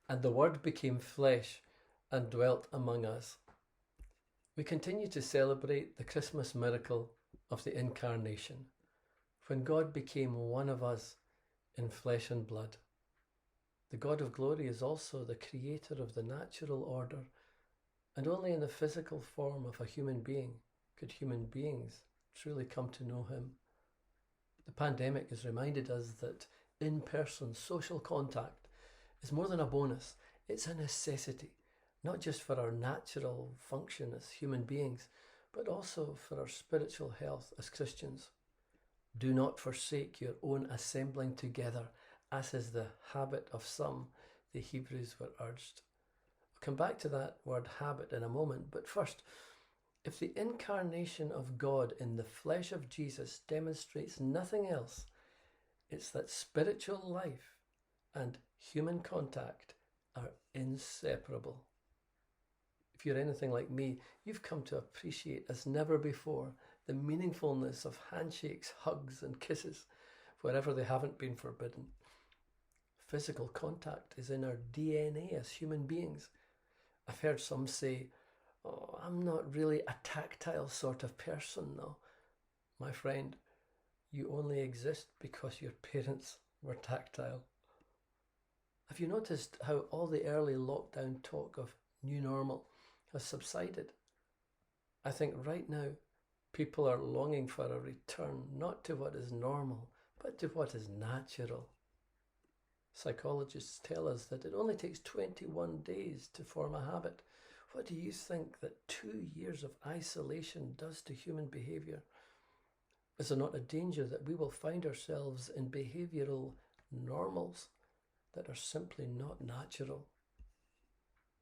And the Word became flesh and dwelt among us. We continue to celebrate the Christmas miracle of the Incarnation, when God became one of us in flesh and blood. The God of glory is also the creator of the natural order, and only in the physical form of a human being could human beings truly come to know him. The pandemic has reminded us that in-person social contact is more than a bonus, it's a necessity, not just for our natural function as human beings, but also for our spiritual health as Christians. Do not forsake your own assembling together, as is the habit of some, the Hebrews were urged. I'll come back to that word habit in a moment, but first, if the incarnation of God in the flesh of Jesus demonstrates nothing else, it's that spiritual life and human contact are inseparable. If you're anything like me, you've come to appreciate as never before the meaningfulness of handshakes, hugs, and kisses, wherever they haven't been forbidden. Physical contact is in our DNA as human beings. I've heard some say, "Oh, I'm not really a tactile sort of person, though." My friend, you only exist because your parents were tactile. Have you noticed how all the early lockdown talk of new normal has subsided? I think right now people are longing for a return not to what is normal, but to what is natural. Psychologists tell us that it only takes 21 days to form a habit. What do you think that 2 years of isolation does to human behaviour? Is there not a danger that we will find ourselves in behavioural normals that are simply not natural?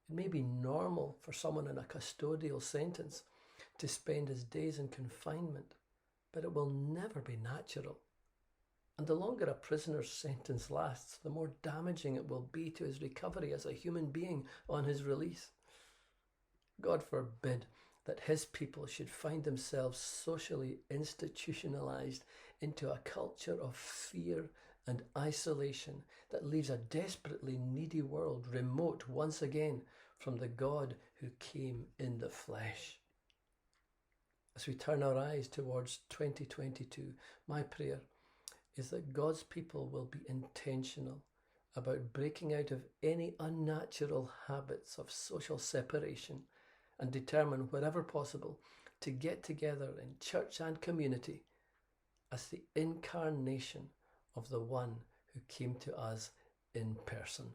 It may be normal for someone in a custodial sentence to spend his days in confinement, but it will never be natural. And the longer a prisoner's sentence lasts, the more damaging it will be to his recovery as a human being on his release. God forbid that his people should find themselves socially institutionalized into a culture of fear and isolation that leaves a desperately needy world remote once again from the God who came in the flesh. As we turn our eyes towards 2022, my prayer is that God's people will be intentional about breaking out of any unnatural habits of social separation and determine, wherever possible, to get together in church and community as the incarnation of the one who came to us in person.